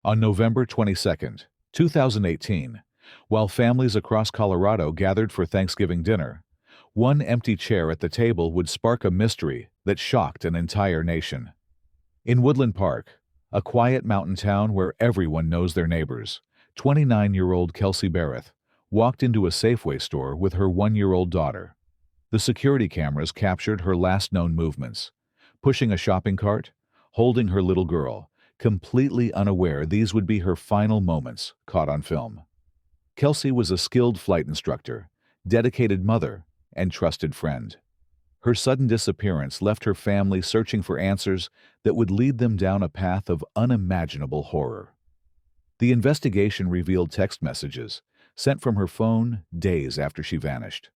On November 22nd, 2018, while families across Colorado gathered for Thanksgiving dinner, one empty chair at the table would spark a mystery that shocked an entire nation. In Woodland Park, a quiet mountain town where everyone knows their neighbors, 29-year-old Kelsey Berreth walked into a Safeway store with her 1-year-old daughter. The security cameras captured her last known movements, pushing a shopping cart, holding her little girl, completely unaware these would be her final moments caught on film. Kelsey was a skilled flight instructor, dedicated mother, and trusted friend. Her sudden disappearance left her family searching for answers that would lead them down a path of unimaginable horror. The investigation revealed text messages sent from her phone days after she vanished.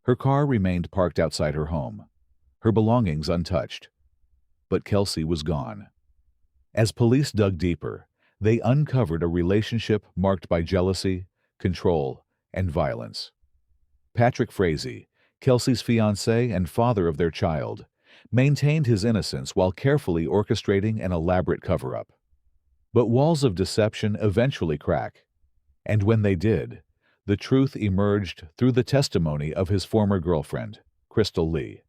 Her car remained parked outside her home, her belongings untouched. But Kelsey was gone. As police dug deeper, they uncovered a relationship marked by jealousy, control, and violence. Patrick Frazee, Kelsey's fiancé and father of their child, maintained his innocence while carefully orchestrating an elaborate cover-up. But walls of deception eventually crack, and when they did, the truth emerged through the testimony of his former girlfriend, Crystal Lee.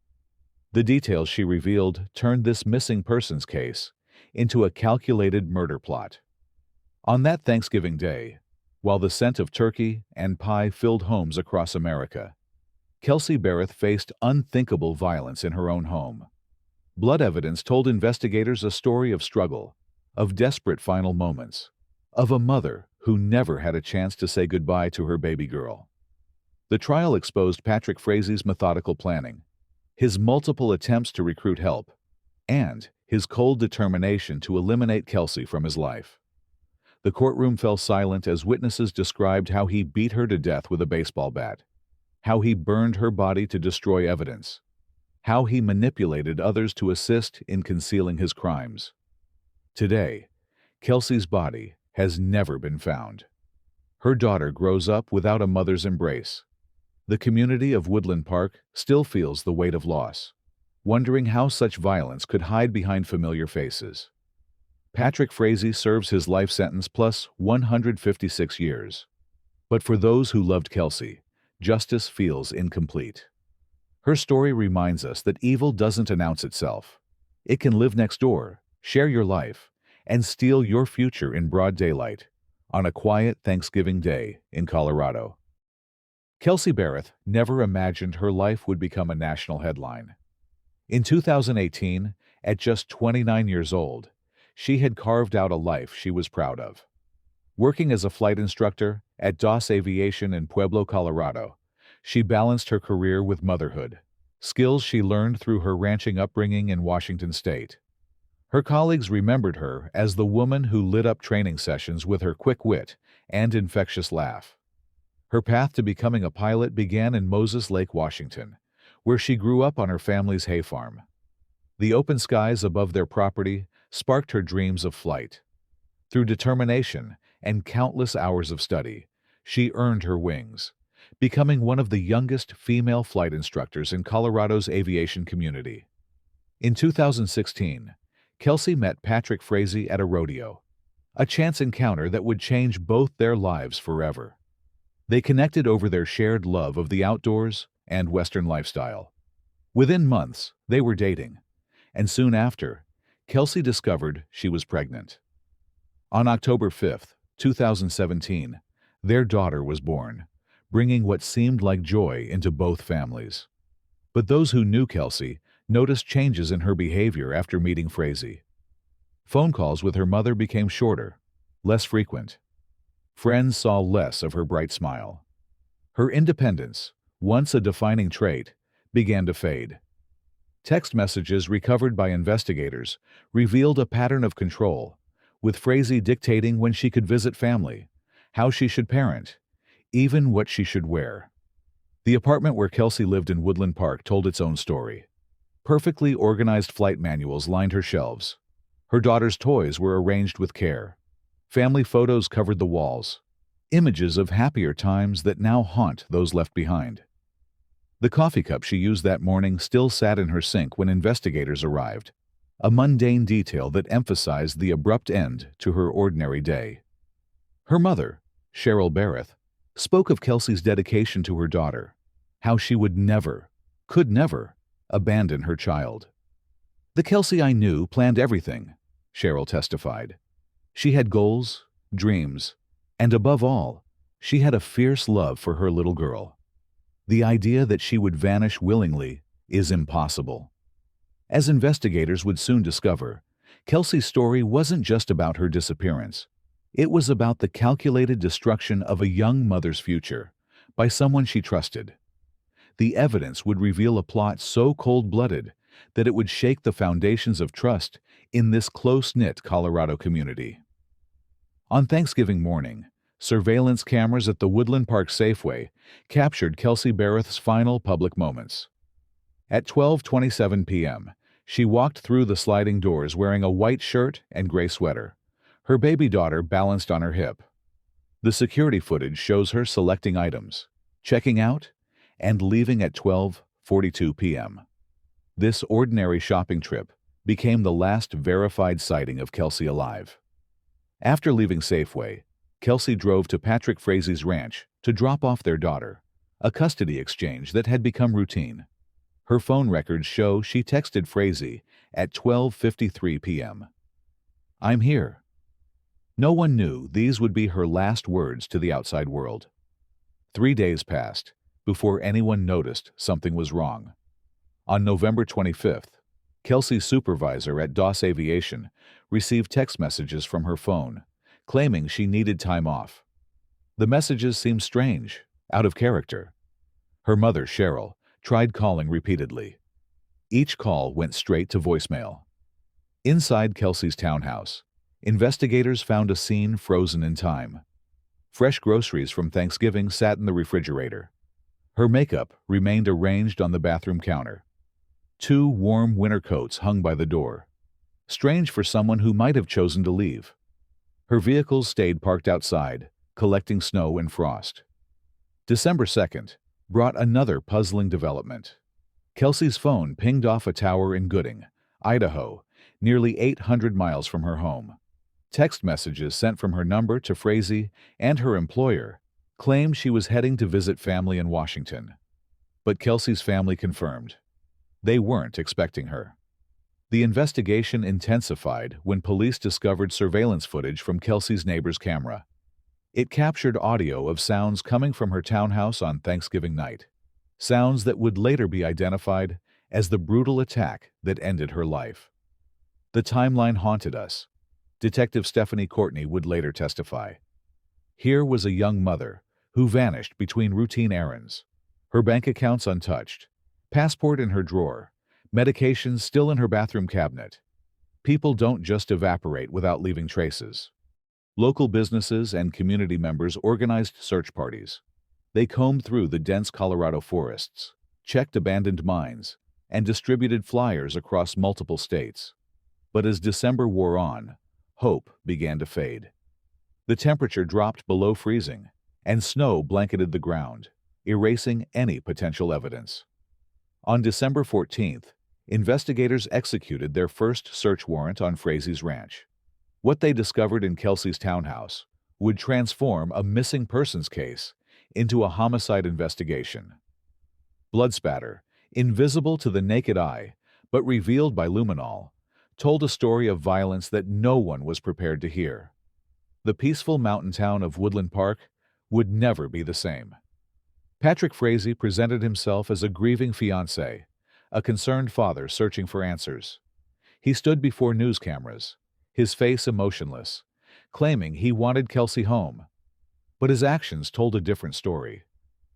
The details she revealed turned this missing persons case into a calculated murder plot. On that Thanksgiving day, while the scent of turkey and pie filled homes across America, Kelsey Berreth faced unthinkable violence in her own home. Blood evidence told investigators a story of struggle, of desperate final moments, of a mother who never had a chance to say goodbye to her baby girl. The trial exposed Patrick Frazee's methodical planning, his multiple attempts to recruit help, and his cold determination to eliminate Kelsey from his life. The courtroom fell silent as witnesses described how he beat her to death with a baseball bat, how he burned her body to destroy evidence, how he manipulated others to assist in concealing his crimes. Today, Kelsey's body has never been found. Her daughter grows up without a mother's embrace. The community of Woodland Park still feels the weight of loss, wondering how such violence could hide behind familiar faces. Patrick Frazee serves his life sentence plus 156 years. But for those who loved Kelsey, justice feels incomplete. Her story reminds us that evil doesn't announce itself. It can live next door, share your life, and steal your future in broad daylight on a quiet Thanksgiving day in Colorado. Kelsey Berreth never imagined her life would become a national headline. In 2018, at just 29 years old, she had carved out a life she was proud of. Working as a flight instructor at DOS Aviation in Pueblo, Colorado, she balanced her career with motherhood, skills she learned through her ranching upbringing in Washington state. Her colleagues remembered her as the woman who lit up training sessions with her quick wit and infectious laugh. Her path to becoming a pilot began in Moses Lake, Washington, where she grew up on her family's hay farm. The open skies above their property sparked her dreams of flight. Through determination and countless hours of study, she earned her wings, becoming one of the youngest female flight instructors in Colorado's aviation community. In 2016, Kelsey met Patrick Frazee at a rodeo, a chance encounter that would change both their lives forever. They connected over their shared love of the outdoors and Western lifestyle. Within months, they were dating, and soon after, Kelsey discovered she was pregnant. On October 5, 2017, their daughter was born, bringing what seemed like joy into both families. But those who knew Kelsey noticed changes in her behavior after meeting Frazee. Phone calls with her mother became shorter, less frequent. Friends saw less of her bright smile. Her independence, once a defining trait, began to fade. Text messages recovered by investigators revealed a pattern of control, with Frazee dictating when she could visit family, how she should parent, even what she should wear. The apartment where Kelsey lived in Woodland Park told its own story. Perfectly organized flight manuals lined her shelves. Her daughter's toys were arranged with care. Family photos covered the walls, images of happier times that now haunt those left behind. The coffee cup she used that morning still sat in her sink when investigators arrived, a mundane detail that emphasized the abrupt end to her ordinary day. Her mother, Kelsey Berreth, spoke of Kelsey's dedication to her daughter, how she would never, could never, abandon her child. "The Kelsey I knew planned everything," Cheryl testified. "She had goals, dreams, and above all, she had a fierce love for her little girl. The idea that she would vanish willingly is impossible." As investigators would soon discover, Kelsey's story wasn't just about her disappearance. It was about the calculated destruction of a young mother's future by someone she trusted. The evidence would reveal a plot so cold-blooded that it would shake the foundations of trust in this close-knit Colorado community. On Thanksgiving morning, surveillance cameras at the Woodland Park Safeway captured Kelsey Berreth's final public moments. At 12:27 p.m., she walked through the sliding doors wearing a white shirt and gray sweater, her baby daughter balanced on her hip. The security footage shows her selecting items, checking out, and leaving at 12:42 p.m. This ordinary shopping trip became the last verified sighting of Kelsey alive. After leaving Safeway, Kelsey drove to Patrick Frazee's ranch to drop off their daughter, a custody exchange that had become routine. Her phone records show she texted Frazee at 12:53 p.m. "I'm here." No one knew these would be her last words to the outside world. 3 days passed before anyone noticed something was wrong. On November 25th, Kelsey's supervisor at Doss Aviation received text messages from her phone, claiming she needed time off. The messages seemed strange, out of character. Her mother, Cheryl, tried calling repeatedly. Each call went straight to voicemail. Inside Kelsey's townhouse, investigators found a scene frozen in time. Fresh groceries from Thanksgiving sat in the refrigerator. Her makeup remained arranged on the bathroom counter. 2 warm winter coats hung by the door. Strange for someone who might have chosen to leave. Her vehicles stayed parked outside, collecting snow and frost. December 2nd brought another puzzling development. Kelsey's phone pinged off a tower in Gooding, Idaho, nearly 800 miles from her home. Text messages sent from her number to Frazee and her employer claimed she was heading to visit family in Washington. But Kelsey's family confirmed they weren't expecting her. The investigation intensified when police discovered surveillance footage from Kelsey's neighbor's camera. It captured audio of sounds coming from her townhouse on Thanksgiving night, sounds that would later be identified as the brutal attack that ended her life. "The timeline haunted us," Detective Stephanie Courtney would later testify. Here was a young mother who vanished between routine errands, her bank accounts untouched, passport in her drawer, medications still in her bathroom cabinet. People don't just evaporate without leaving traces. Local businesses and community members organized search parties. They combed through the dense Colorado forests, checked abandoned mines, and distributed flyers across multiple states. But as December wore on, hope began to fade. The temperature dropped below freezing, and snow blanketed the ground, erasing any potential evidence. On December 14th, investigators executed their first search warrant on Frazee's ranch. What they discovered in Kelsey's townhouse would transform a missing persons case into a homicide investigation. Blood spatter, invisible to the naked eye, but revealed by luminol, told a story of violence that no one was prepared to hear. The peaceful mountain town of Woodland Park would never be the same. Patrick Frazee presented himself as a grieving fiancé, a concerned father searching for answers. He stood before news cameras, his face emotionless, claiming he wanted Kelsey home. But his actions told a different story.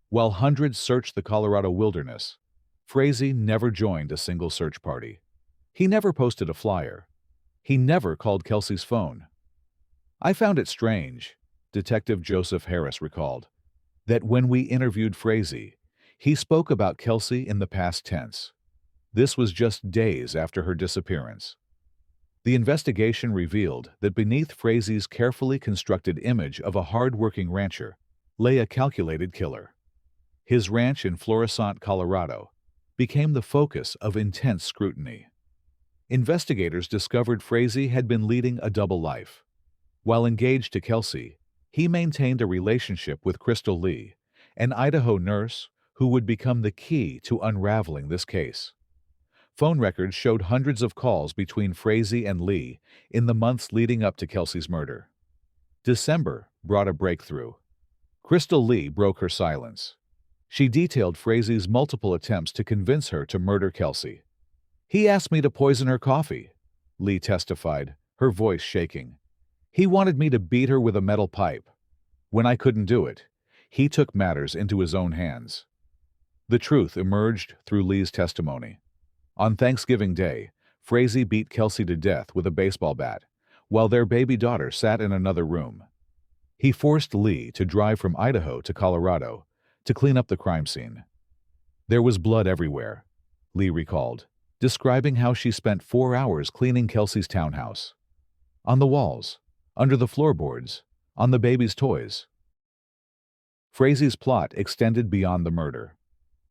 While hundreds searched the Colorado wilderness, Frazee never joined a single search party. He never posted a flyer. He never called Kelsey's phone. "I found it strange," Detective Joseph Harris recalled, "that when we interviewed Frazee, he spoke about Kelsey in the past tense. This was just days after her disappearance." The investigation revealed that beneath Frazee's carefully constructed image of a hard-working rancher lay a calculated killer. His ranch in Florissant, Colorado, became the focus of intense scrutiny. Investigators discovered Frazee had been leading a double life. While engaged to Kelsey, he maintained a relationship with Crystal Lee, an Idaho nurse who would become the key to unraveling this case. Phone records showed hundreds of calls between Frazee and Lee in the months leading up to Kelsey's murder. December brought a breakthrough. Crystal Lee broke her silence. She detailed Frazee's multiple attempts to convince her to murder Kelsey. "He asked me to poison her coffee," Lee testified, her voice shaking. "He wanted me to beat her with a metal pipe. When I couldn't do it, he took matters into his own hands." The truth emerged through Lee's testimony. On Thanksgiving Day, Frazee beat Kelsey to death with a baseball bat, while their baby daughter sat in another room. He forced Lee to drive from Idaho to Colorado to clean up the crime scene. "There was blood everywhere," Lee recalled, describing how she spent 4 hours cleaning Kelsey's townhouse. "On the walls, under the floorboards, on the baby's toys." Frazee's plot extended beyond the murder.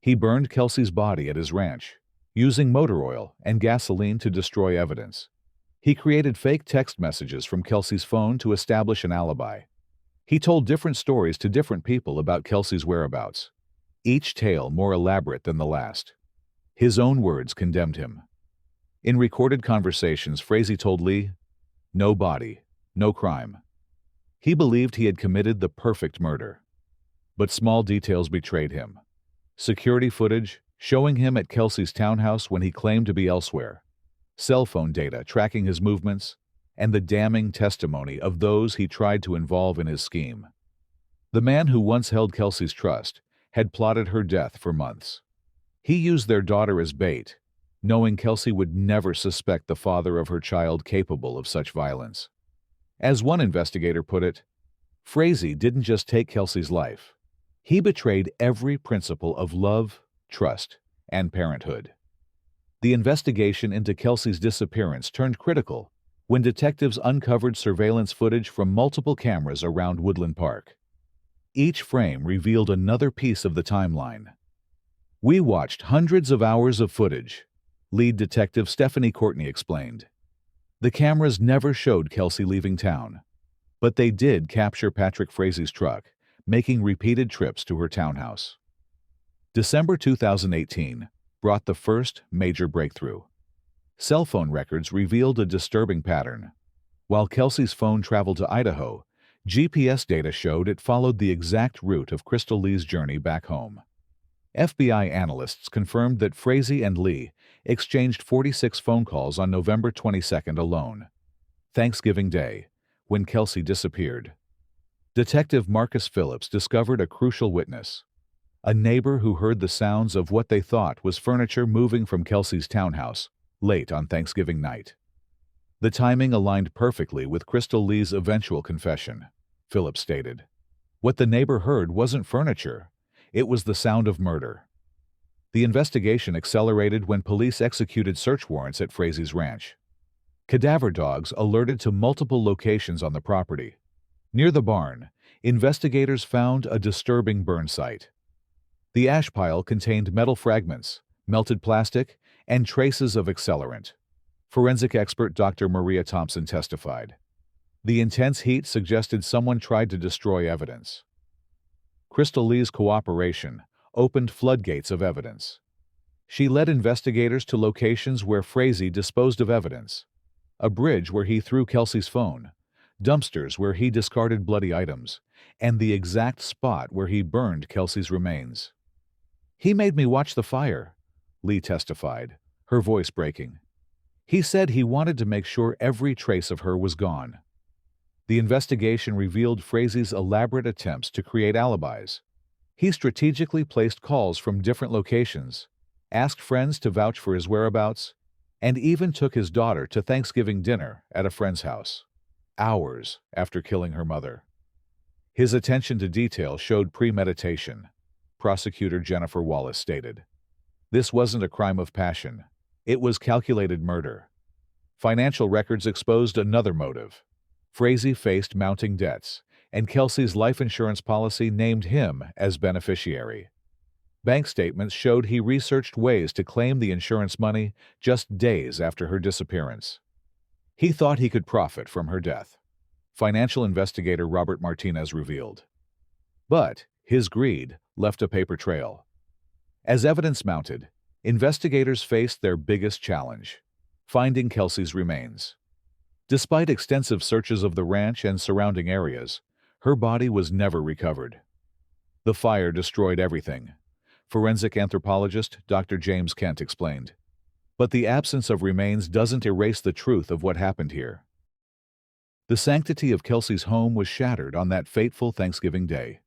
He burned Kelsey's body at his ranch, using motor oil and gasoline to destroy evidence. He created fake text messages from Kelsey's phone to establish an alibi. He told different stories to different people about Kelsey's whereabouts, each tale more elaborate than the last. His own words condemned him. In recorded conversations, Frazee told Lee, "No body, no crime." He believed he had committed the perfect murder. But small details betrayed him. Security footage showing him at Kelsey's townhouse when he claimed to be elsewhere, cell phone data tracking his movements, and the damning testimony of those he tried to involve in his scheme. The man who once held Kelsey's trust had plotted her death for months. He used their daughter as bait, knowing Kelsey would never suspect the father of her child capable of such violence. As one investigator put it, Frazee didn't just take Kelsey's life. He betrayed every principle of love, trust, and parenthood. The investigation into Kelsey's disappearance turned critical when detectives uncovered surveillance footage from multiple cameras around Woodland Park. Each frame revealed another piece of the timeline. "We watched hundreds of hours of footage," lead detective Stephanie Courtney explained. "The cameras never showed Kelsey leaving town, but they did capture Patrick Frazee's truck, making repeated trips to her townhouse." December 2018 brought the first major breakthrough. Cell phone records revealed a disturbing pattern. While Kelsey's phone traveled to Idaho, GPS data showed it followed the exact route of Crystal Lee's journey back home. FBI analysts confirmed that Frazee and Lee exchanged 46 phone calls on November 22 alone, Thanksgiving Day, when Kelsey disappeared. Detective Marcus Phillips discovered a crucial witness, a neighbor who heard the sounds of what they thought was furniture moving from Kelsey's townhouse late on Thanksgiving night. The timing aligned perfectly with Crystal Lee's eventual confession, Phillips stated. What the neighbor heard wasn't furniture, it was the sound of murder. The investigation accelerated when police executed search warrants at Frazee's ranch. Cadaver dogs alerted to multiple locations on the property. Near the barn, investigators found a disturbing burn site. The ash pile contained metal fragments, melted plastic, and traces of accelerant. Forensic expert Dr. Maria Thompson testified. The intense heat suggested someone tried to destroy evidence. Crystal Lee's cooperation opened floodgates of evidence. She led investigators to locations where Frazee disposed of evidence: a bridge where he threw Kelsey's phone, dumpsters where he discarded bloody items, and the exact spot where he burned Kelsey's remains. "He made me watch the fire," Lee testified, her voice breaking. "He said he wanted to make sure every trace of her was gone." The investigation revealed Frazee's elaborate attempts to create alibis. He strategically placed calls from different locations, asked friends to vouch for his whereabouts, and even took his daughter to Thanksgiving dinner at a friend's house, hours after killing her mother. His attention to detail showed premeditation, prosecutor Jennifer Wallace stated. This wasn't a crime of passion. It was calculated murder. Financial records exposed another motive. Frazee faced mounting debts, and Kelsey's life insurance policy named him as beneficiary. Bank statements showed he researched ways to claim the insurance money just days after her disappearance. He thought he could profit from her death, financial investigator Robert Martinez revealed. But his greed left a paper trail. As evidence mounted, investigators faced their biggest challenge: finding Kelsey's remains. Despite extensive searches of the ranch and surrounding areas, her body was never recovered. The fire destroyed everything, forensic anthropologist Dr. James Kent explained. But the absence of remains doesn't erase the truth of what happened here. The sanctity of Kelsey's home was shattered on that fateful Thanksgiving Day.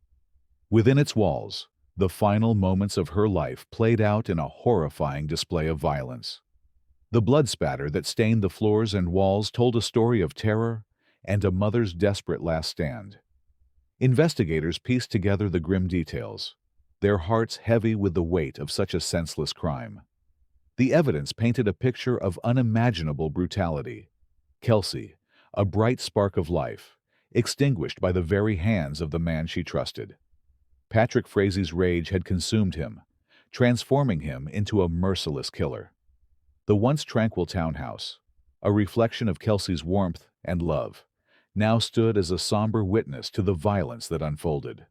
Within its walls, the final moments of her life played out in a horrifying display of violence. The blood spatter that stained the floors and walls told a story of terror and a mother's desperate last stand. Investigators pieced together the grim details, their hearts heavy with the weight of such a senseless crime. The evidence painted a picture of unimaginable brutality. Kelsey, a bright spark of life, extinguished by the very hands of the man she trusted. Patrick Frazee's rage had consumed him, transforming him into a merciless killer. The once tranquil townhouse, a reflection of Kelsey's warmth and love, now stood as a somber witness to the violence that unfolded.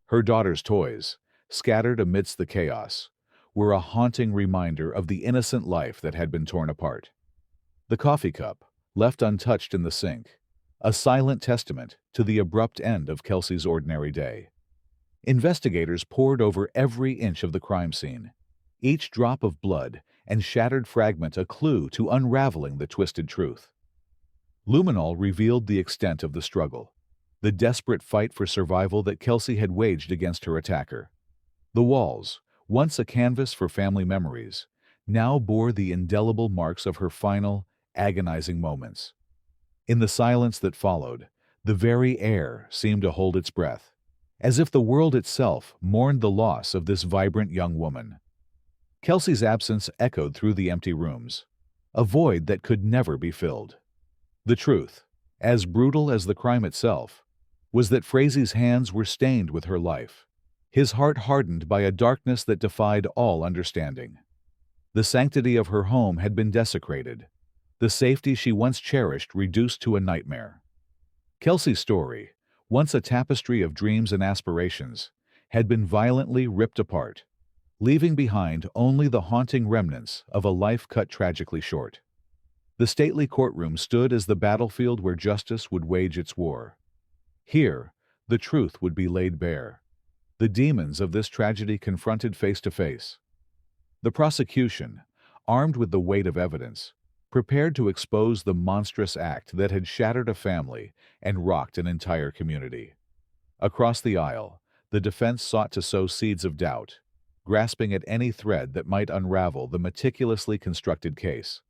Her daughter's toys, scattered amidst the chaos, were a haunting reminder of the innocent life that had been torn apart. The coffee cup, left untouched in the sink, a silent testament to the abrupt end of Kelsey's ordinary day. Investigators pored over every inch of the crime scene, each drop of blood and shattered fragment a clue to unraveling the twisted truth. Luminol revealed the extent of the struggle, the desperate fight for survival that Kelsey had waged against her attacker. The walls, once a canvas for family memories, now bore the indelible marks of her final, agonizing moments. In the silence that followed, the very air seemed to hold its breath, as if the world itself mourned the loss of this vibrant young woman. Kelsey's absence echoed through the empty rooms, a void that could never be filled. The truth, as brutal as the crime itself, was that Frazee's hands were stained with her life, his heart hardened by a darkness that defied all understanding. The sanctity of her home had been desecrated, the safety she once cherished reduced to a nightmare. Kelsey's story, once a tapestry of dreams and aspirations, had been violently ripped apart, leaving behind only the haunting remnants of a life cut tragically short. The stately courtroom stood as the battlefield where justice would wage its war. Here, the truth would be laid bare, the demons of this tragedy confronted face to face. The prosecution, armed with the weight of evidence, prepared to expose the monstrous act that had shattered a family and rocked an entire community. Across the aisle, the defense sought to sow seeds of doubt, grasping at any thread that might unravel the meticulously constructed case.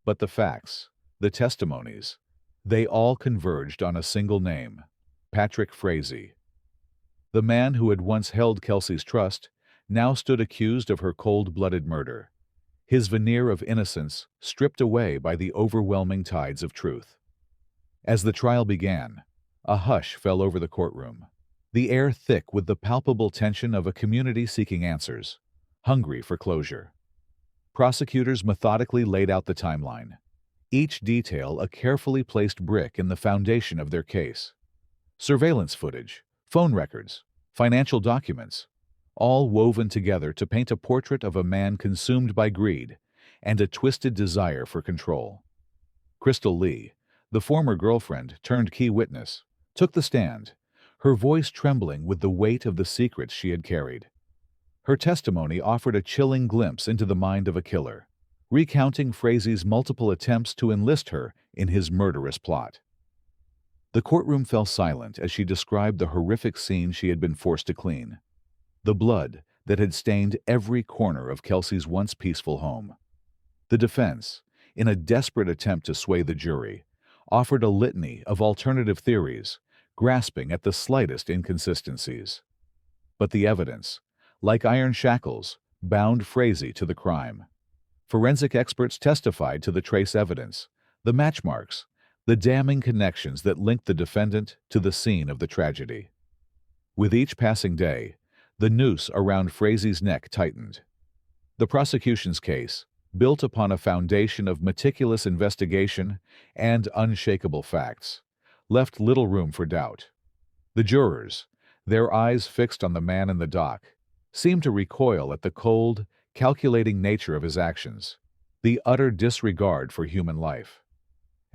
But the facts, the testimonies, they all converged on a single name: Patrick Frazee. The man who had once held Kelsey's trust now stood accused of her cold-blooded murder, his veneer of innocence stripped away by the overwhelming tides of truth. As the trial began, a hush fell over the courtroom, the air thick with the palpable tension of a community seeking answers, hungry for closure. Prosecutors methodically laid out the timeline, each detail a carefully placed brick in the foundation of their case. Surveillance footage, phone records, financial documents, all woven together to paint a portrait of a man consumed by greed and a twisted desire for control. Crystal Lee, the former girlfriend turned key witness, took the stand, her voice trembling with the weight of the secrets she had carried. Her testimony offered a chilling glimpse into the mind of a killer, recounting Frazee's multiple attempts to enlist her in his murderous plot. The courtroom fell silent as she described the horrific scene she had been forced to clean, the blood that had stained every corner of Kelsey's once peaceful home. The defense, in a desperate attempt to sway the jury, offered a litany of alternative theories, grasping at the slightest inconsistencies. But the evidence, like iron shackles, bound Frazee to the crime. Forensic experts testified to the trace evidence, the match marks, the damning connections that linked the defendant to the scene of the tragedy. With each passing day, The noose around Frazee's neck tightened. The prosecution's case, built upon a foundation of meticulous investigation and unshakable facts, left little room for doubt. The jurors, their eyes fixed on the man in the dock, seemed to recoil at the cold, calculating nature of his actions, the utter disregard for human life.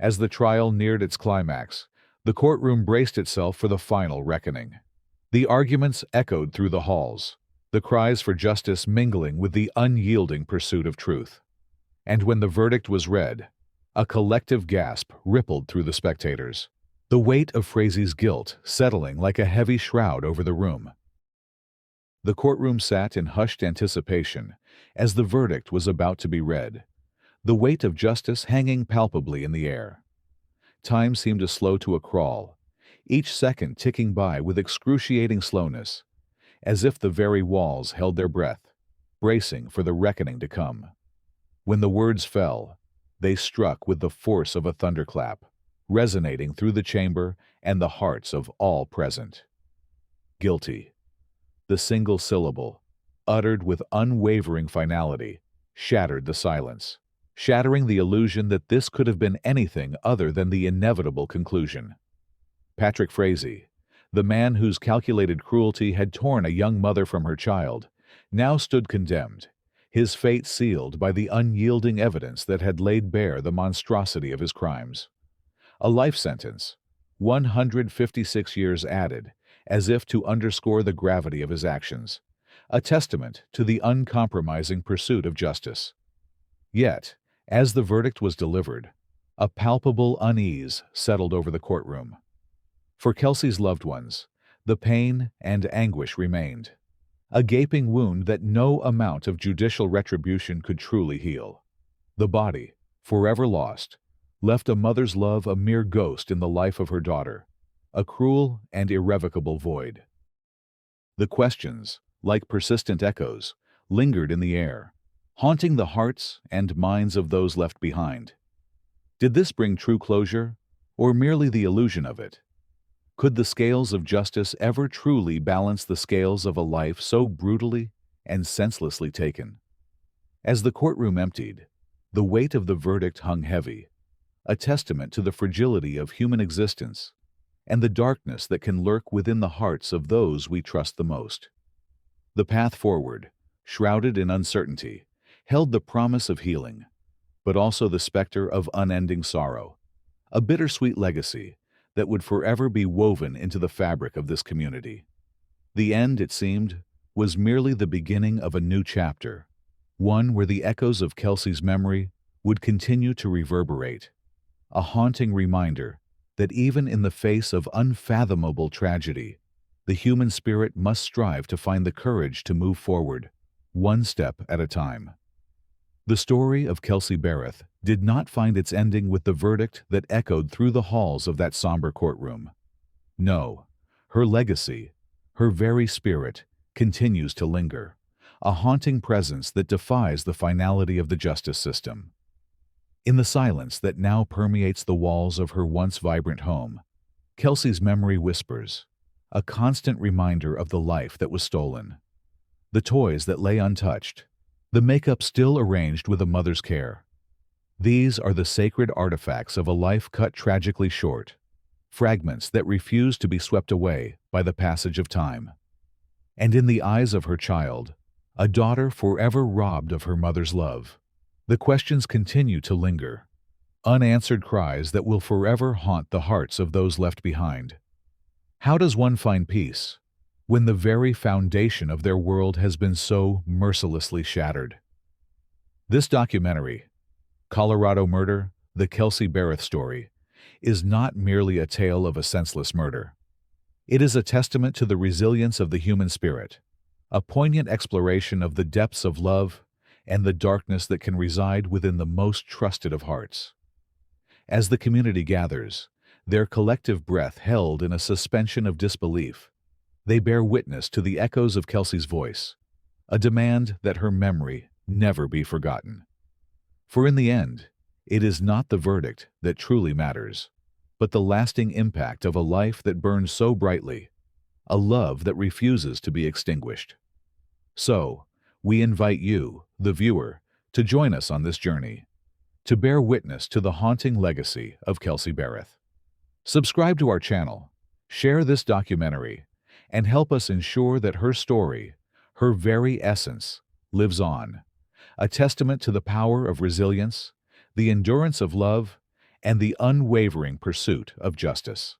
As the trial neared its climax, the courtroom braced itself for the final reckoning. The arguments echoed through the halls, the cries for justice mingling with the unyielding pursuit of truth. And when the verdict was read, a collective gasp rippled through the spectators, the weight of Frazee's guilt settling like a heavy shroud over the room. The courtroom sat in hushed anticipation as the verdict was about to be read, the weight of justice hanging palpably in the air. Time seemed to slow to a crawl, each second ticking by with excruciating slowness, as if the very walls held their breath, bracing for the reckoning to come. When the words fell, they struck with the force of a thunderclap, resonating through the chamber and the hearts of all present. Guilty. The single syllable, uttered with unwavering finality, shattered the silence, shattering the illusion that this could have been anything other than the inevitable conclusion. Patrick Frazee, the man whose calculated cruelty had torn a young mother from her child, now stood condemned, his fate sealed by the unyielding evidence that had laid bare the monstrosity of his crimes. A life sentence, 156 years added, as if to underscore the gravity of his actions, a testament to the uncompromising pursuit of justice. Yet, as the verdict was delivered, a palpable unease settled over the courtroom. For Kelsey's loved ones, the pain and anguish remained, a gaping wound that no amount of judicial retribution could truly heal. The body, forever lost, left a mother's love a mere ghost in the life of her daughter, a cruel and irrevocable void. The questions, like persistent echoes, lingered in the air, haunting the hearts and minds of those left behind. Did this bring true closure, or merely the illusion of it? Could the scales of justice ever truly balance the scales of a life so brutally and senselessly taken? As the courtroom emptied, the weight of the verdict hung heavy, a testament to the fragility of human existence and the darkness that can lurk within the hearts of those we trust the most. The path forward, shrouded in uncertainty, held the promise of healing, but also the specter of unending sorrow, a bittersweet legacy that would forever be woven into the fabric of this community. The end, it seemed, was merely the beginning of a new chapter, one where the echoes of Kelsey's memory would continue to reverberate, a haunting reminder that even in the face of unfathomable tragedy, the human spirit must strive to find the courage to move forward, one step at a time. The story of Kelsey Berreth did not find its ending with the verdict that echoed through the halls of that somber courtroom. No, her legacy, her very spirit, continues to linger, a haunting presence that defies the finality of the justice system. In the silence that now permeates the walls of her once vibrant home, Kelsey's memory whispers, a constant reminder of the life that was stolen. The toys that lay untouched, the makeup still arranged with a mother's care. These are the sacred artifacts of a life cut tragically short, fragments that refuse to be swept away by the passage of time. And in the eyes of her child, a daughter forever robbed of her mother's love, the questions continue to linger, unanswered cries that will forever haunt the hearts of those left behind. How does one find peace when the very foundation of their world has been so mercilessly shattered? This documentary, Colorado Murder, the Kelsey Berreth Story, is not merely a tale of a senseless murder. It is a testament to the resilience of the human spirit, a poignant exploration of the depths of love and the darkness that can reside within the most trusted of hearts. As the community gathers, their collective breath held in a suspension of disbelief, they bear witness to the echoes of Kelsey's voice, a demand that her memory never be forgotten. For in the end, it is not the verdict that truly matters, but the lasting impact of a life that burned so brightly, a love that refuses to be extinguished. So, we invite you, the viewer, to join us on this journey, to bear witness to the haunting legacy of Kelsey Berreth. Subscribe to our channel, share this documentary, and help us ensure that her story, her very essence, lives on, a testament to the power of resilience, the endurance of love, and the unwavering pursuit of justice.